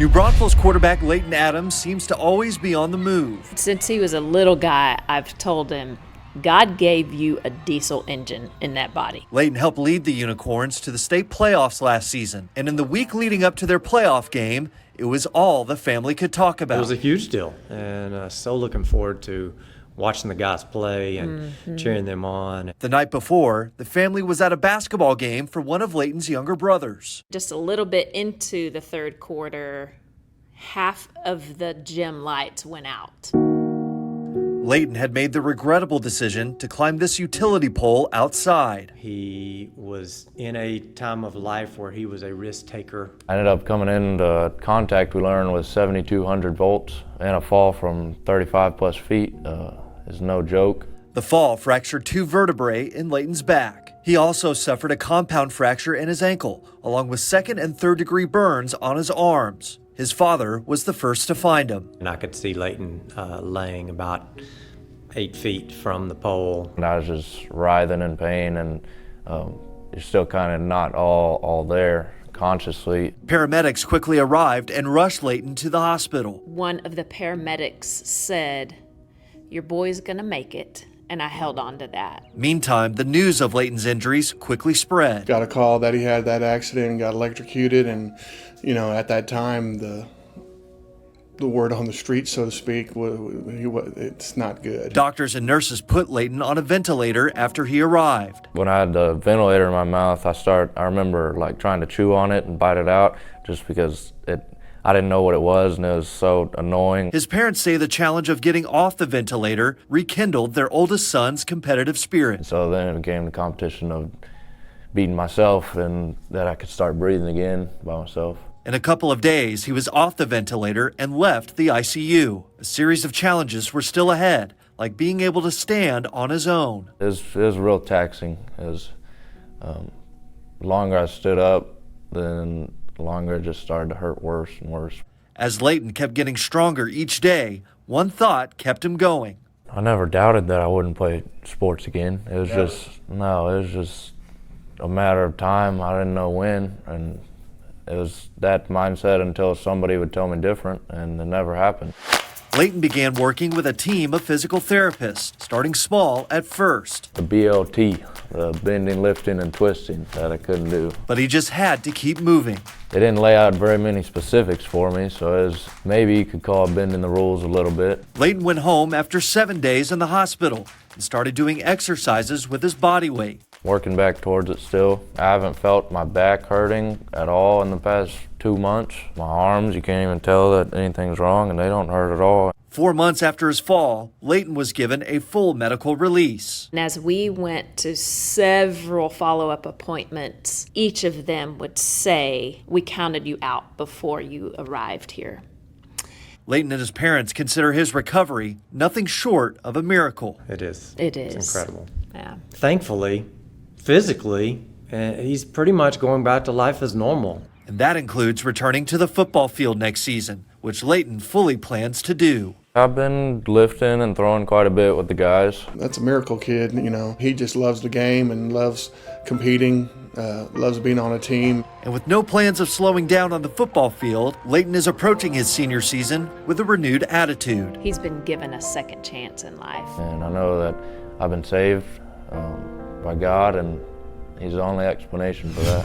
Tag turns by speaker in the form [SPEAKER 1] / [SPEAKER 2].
[SPEAKER 1] New Braunfels quarterback Leighton Adams seems to always be on the move.
[SPEAKER 2] Since he was a little guy, I've told him, God gave you a diesel engine in that body.
[SPEAKER 1] Leighton helped lead the Unicorns to the state playoffs last season, and in the week leading up to their playoff game, it was all the family could talk about.
[SPEAKER 3] It was a huge deal, and so looking forward to watching the guys play and cheering them on.
[SPEAKER 1] The night before, the family was at a basketball game for one of Leighton's younger brothers.
[SPEAKER 2] Just a little bit into the third quarter, half of the gym lights went out.
[SPEAKER 1] Leighton had made the regrettable decision to climb this utility pole outside.
[SPEAKER 3] He was in a time of life where he was a risk taker.
[SPEAKER 4] I ended up coming into contact, we learned, with 7,200 volts, and a fall from 35 plus feet is no joke.
[SPEAKER 1] The fall fractured 2 vertebrae in Leighton's back. He also suffered a compound fracture in his ankle, along with 2nd and 3rd degree burns on his arms. His father was the first to find him.
[SPEAKER 3] And I could see Leighton laying about 8 feet from the pole.
[SPEAKER 4] And I was just writhing in pain, and you're still kind of not all there consciously.
[SPEAKER 1] Paramedics quickly arrived and rushed Leighton to the hospital.
[SPEAKER 2] One of the paramedics said, "Your boy's gonna make it," and I held on to that.
[SPEAKER 1] Meantime, the news of Leighton's injuries quickly spread.
[SPEAKER 5] Got a call that he had that accident and got electrocuted, and at that time the word on the street, so to speak, it's not good.
[SPEAKER 1] Doctors and nurses put Leighton on a ventilator after he arrived.
[SPEAKER 4] When I had the ventilator in my mouth, I remember like trying to chew on it and bite it out, just because I didn't know what it was, and it was so annoying.
[SPEAKER 1] His parents say the challenge of getting off the ventilator rekindled their oldest son's competitive spirit.
[SPEAKER 4] So then it became the competition of beating myself, and that I could start breathing again by myself.
[SPEAKER 1] In a couple of days, he was off the ventilator and left the ICU. A series of challenges were still ahead, like being able to stand on his own.
[SPEAKER 4] It was real taxing. The longer I stood up, then the longer it just started to hurt worse and worse.
[SPEAKER 1] As Leighton kept getting stronger each day, one thought kept him going.
[SPEAKER 4] I never doubted that I wouldn't play sports again. It was just a matter of time. I didn't know when, and it was that mindset until somebody would tell me different, and it never happened.
[SPEAKER 1] Leighton began working with a team of physical therapists, starting small at first.
[SPEAKER 4] The BLT, the bending, lifting, and twisting that I couldn't do.
[SPEAKER 1] But he just had to keep moving.
[SPEAKER 4] They didn't lay out very many specifics for me, so it was, maybe you could call it bending the rules a little bit.
[SPEAKER 1] Leighton went home after 7 days in the hospital and started doing exercises with his body weight.
[SPEAKER 4] Working back towards it still. I haven't felt my back hurting at all in the past 2 months. My arms, you can't even tell that anything's wrong, and they don't hurt at all.
[SPEAKER 1] 4 months after his fall, Leighton was given a full medical release.
[SPEAKER 2] And as we went to several follow-up appointments, each of them would say, "We counted you out before you arrived here."
[SPEAKER 1] Leighton and his parents consider his recovery nothing short of a miracle.
[SPEAKER 3] It is.
[SPEAKER 2] It is.
[SPEAKER 3] It's incredible.
[SPEAKER 2] Yeah.
[SPEAKER 3] Thankfully, physically, he's pretty much going back to life as normal.
[SPEAKER 1] And that includes returning to the football field next season, which Leighton fully plans to do.
[SPEAKER 4] I've been lifting and throwing quite a bit with the guys.
[SPEAKER 5] That's a miracle kid, He just loves the game and loves competing, loves being on a team.
[SPEAKER 1] And with no plans of slowing down on the football field, Leighton is approaching his senior season with a renewed attitude.
[SPEAKER 2] He's been given a second chance in life.
[SPEAKER 4] And I know that I've been saved by God, and He's the only explanation for that.